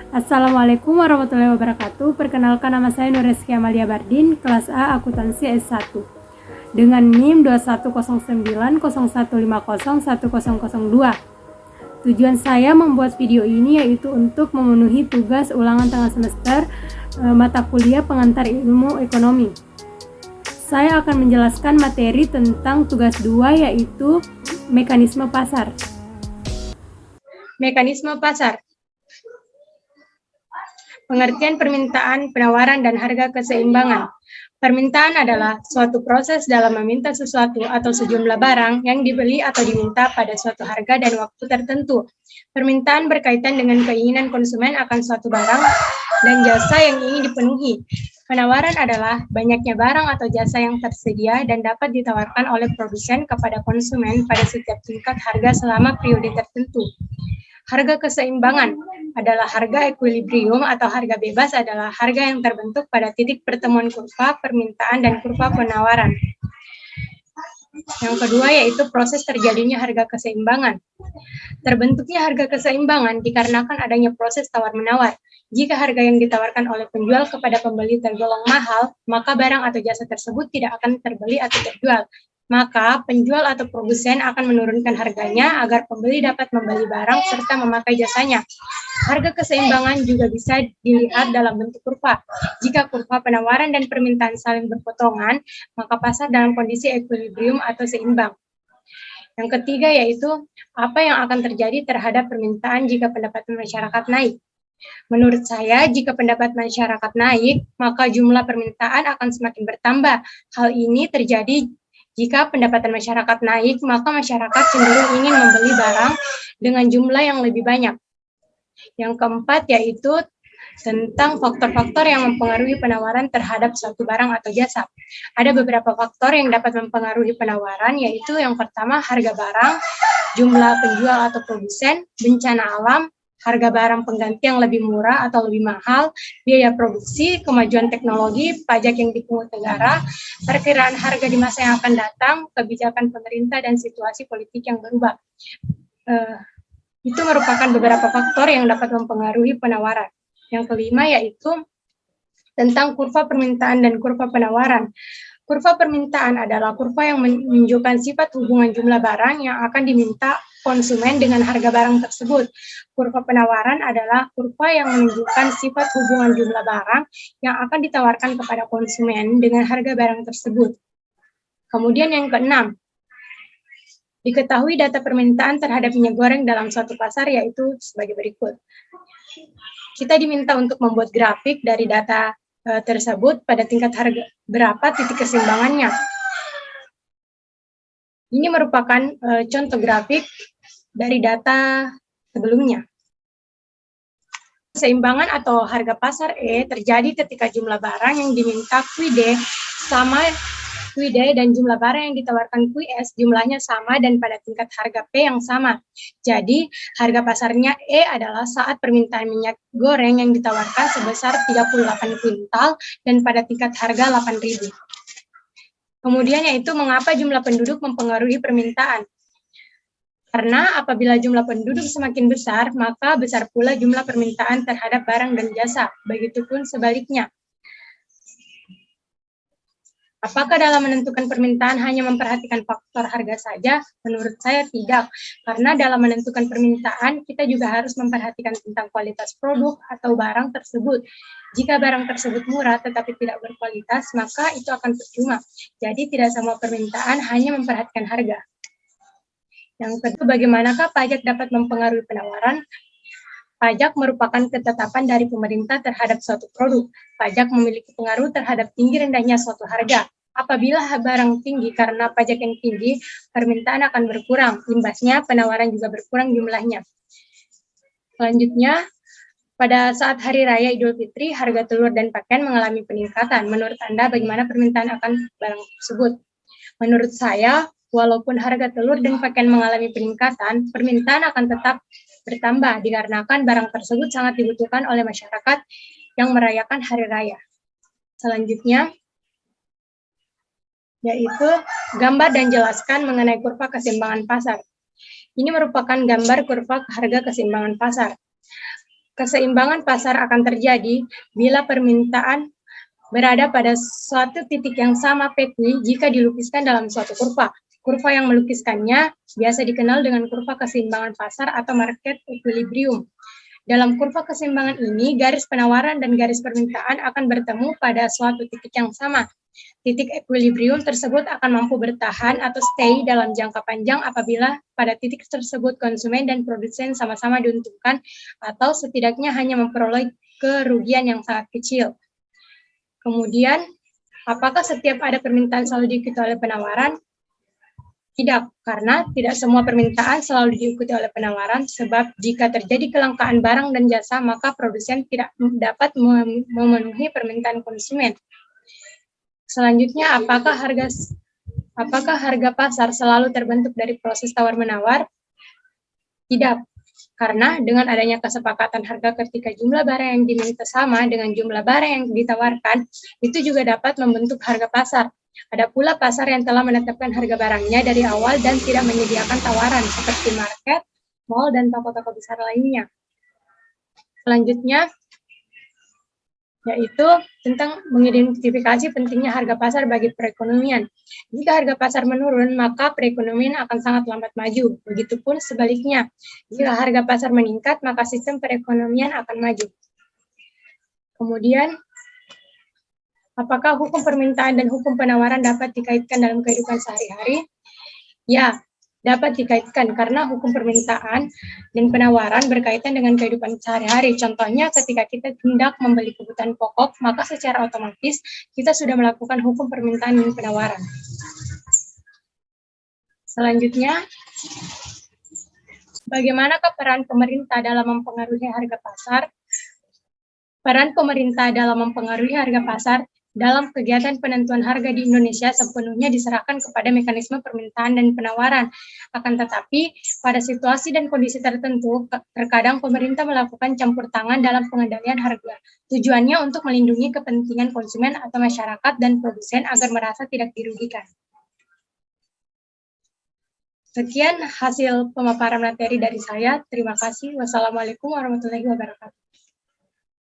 Assalamualaikum warahmatullahi wabarakatuh. Perkenalkan, nama saya Nureski Amalia Bardin, kelas A Akuntansi S1. Dengan NIM 210901501002. Tujuan saya membuat video ini yaitu untuk memenuhi tugas ulangan tengah semester mata kuliah pengantar ilmu ekonomi. Saya akan menjelaskan materi tentang tugas 2 yaitu mekanisme pasar. Mekanisme pasar. Pengertian permintaan, penawaran, dan harga keseimbangan. Permintaan adalah suatu proses dalam meminta sesuatu atau sejumlah barang yang dibeli atau diminta pada suatu harga dan waktu tertentu. Permintaan berkaitan dengan keinginan konsumen akan suatu barang dan jasa yang ingin dipenuhi. Penawaran adalah banyaknya barang atau jasa yang tersedia dan dapat ditawarkan oleh produsen kepada konsumen pada setiap tingkat harga selama periode tertentu. Harga keseimbangan adalah harga equilibrium atau harga bebas adalah harga yang terbentuk pada titik pertemuan kurva permintaan dan kurva penawaran. Yang kedua yaitu proses terjadinya harga keseimbangan. Terbentuknya harga keseimbangan dikarenakan adanya proses tawar-menawar. Jika harga yang ditawarkan oleh penjual kepada pembeli tergolong mahal, maka barang atau jasa tersebut tidak akan terbeli atau terjual. Maka penjual atau produsen akan menurunkan harganya agar pembeli dapat membeli barang serta memakai jasanya. Harga keseimbangan juga bisa dilihat dalam bentuk kurva. Jika kurva penawaran dan permintaan saling berpotongan, maka pasar dalam kondisi equilibrium atau seimbang. Yang ketiga yaitu apa yang akan terjadi terhadap permintaan jika pendapatan masyarakat naik. Menurut saya, jika pendapat masyarakat naik, maka jumlah permintaan akan semakin bertambah. Hal ini terjadi jika pendapatan masyarakat naik, maka masyarakat cenderung ingin membeli barang dengan jumlah yang lebih banyak. Yang keempat yaitu tentang faktor-faktor yang mempengaruhi penawaran terhadap suatu barang atau jasa. Ada beberapa faktor yang dapat mempengaruhi penawaran, yaitu yang pertama harga barang, jumlah penjual atau produsen, bencana alam, harga barang pengganti yang lebih murah atau lebih mahal, biaya produksi, kemajuan teknologi, pajak yang dipungut negara, perkiraan harga di masa yang akan datang, kebijakan pemerintah, dan situasi politik yang berubah. Itu merupakan beberapa faktor yang dapat mempengaruhi penawaran. Yang kelima yaitu tentang kurva permintaan dan kurva penawaran. Kurva permintaan adalah kurva yang menunjukkan sifat hubungan jumlah barang yang akan diminta konsumen dengan harga barang tersebut. Kurva penawaran adalah kurva yang menunjukkan sifat hubungan jumlah barang yang akan ditawarkan kepada konsumen dengan harga barang tersebut. Kemudian yang keenam, diketahui data permintaan terhadap minyak goreng dalam suatu pasar yaitu sebagai berikut. Kita diminta untuk membuat grafik dari data tersebut pada tingkat harga berapa titik keseimbangannya. Ini merupakan contoh grafik dari data sebelumnya. Keseimbangan atau harga pasar E terjadi ketika jumlah barang yang diminta QD sama QD dan jumlah barang yang ditawarkan QS jumlahnya sama dan pada tingkat harga P yang sama. Jadi, harga pasarnya E adalah saat permintaan minyak goreng yang ditawarkan sebesar 38 kuintal dan pada tingkat harga 8.000. Kemudian yaitu mengapa jumlah penduduk mempengaruhi permintaan. Karena apabila jumlah penduduk semakin besar, maka besar pula jumlah permintaan terhadap barang dan jasa. Begitupun sebaliknya. Apakah dalam menentukan permintaan hanya memperhatikan faktor harga saja? Menurut saya tidak, karena dalam menentukan permintaan kita juga harus memperhatikan tentang kualitas produk atau barang tersebut. Jika barang tersebut murah tetapi tidak berkualitas, maka itu akan percuma. Jadi tidak semua permintaan hanya memperhatikan harga. Yang kedua, bagaimanakah pajak dapat mempengaruhi penawaran? Pajak merupakan ketetapan dari pemerintah terhadap suatu produk. Pajak memiliki pengaruh terhadap tinggi rendahnya suatu harga. Apabila barang tinggi karena pajak yang tinggi, permintaan akan berkurang. Imbasnya, penawaran juga berkurang jumlahnya. Selanjutnya, pada saat Hari Raya Idul Fitri, harga telur dan pakaian mengalami peningkatan. Menurut Anda, bagaimana permintaan akan barang tersebut? Menurut saya, walaupun harga telur dan pakaian mengalami peningkatan, permintaan akan tetap bertambah dikarenakan barang tersebut sangat dibutuhkan oleh masyarakat yang merayakan hari raya. Selanjutnya, yaitu gambar dan jelaskan mengenai kurva keseimbangan pasar. Ini merupakan gambar kurva harga keseimbangan pasar. Keseimbangan pasar akan terjadi bila permintaan berada pada suatu titik yang sama PQI jika dilukiskan dalam suatu kurva. Kurva yang melukiskannya biasa dikenal dengan kurva keseimbangan pasar atau market equilibrium. Dalam kurva keseimbangan ini, garis penawaran dan garis permintaan akan bertemu pada suatu titik yang sama. Titik equilibrium tersebut akan mampu bertahan atau stay dalam jangka panjang apabila pada titik tersebut konsumen dan produsen sama-sama diuntungkan atau setidaknya hanya memperoleh kerugian yang sangat kecil. Kemudian, apakah setiap ada permintaan selalu diikuti oleh penawaran? Tidak, karena tidak semua permintaan selalu diikuti oleh penawaran, sebab jika terjadi kelangkaan barang dan jasa, maka produsen tidak dapat memenuhi permintaan konsumen. Selanjutnya, apakah harga pasar selalu terbentuk dari proses tawar-menawar? Tidak, karena dengan adanya kesepakatan harga ketika jumlah barang yang diminta sama dengan jumlah barang yang ditawarkan, itu juga dapat membentuk harga pasar. Ada pula pasar yang telah menetapkan harga barangnya dari awal dan tidak menyediakan tawaran, seperti market, mall, dan toko-toko besar lainnya. Selanjutnya, yaitu tentang mengidentifikasi pentingnya harga pasar bagi perekonomian. Jika harga pasar menurun, maka perekonomian akan sangat lambat maju. Begitupun sebaliknya, jika harga pasar meningkat, maka sistem perekonomian akan maju. Kemudian, apakah hukum permintaan dan hukum penawaran dapat dikaitkan dalam kehidupan sehari-hari? Ya, dapat dikaitkan karena hukum permintaan dan penawaran berkaitan dengan kehidupan sehari-hari. Contohnya ketika kita hendak membeli kebutuhan pokok, maka secara otomatis kita sudah melakukan hukum permintaan dan penawaran. Selanjutnya, bagaimanakah peran pemerintah dalam mempengaruhi harga pasar? Peran pemerintah dalam mempengaruhi harga pasar dalam kegiatan penentuan harga di Indonesia sepenuhnya diserahkan kepada mekanisme permintaan dan penawaran. Akan tetapi, pada situasi dan kondisi tertentu, terkadang pemerintah melakukan campur tangan dalam pengendalian harga. Tujuannya untuk melindungi kepentingan konsumen atau masyarakat dan produsen agar merasa tidak dirugikan. Sekian hasil pemaparan materi dari saya. Terima kasih. Wassalamualaikum warahmatullahi wabarakatuh.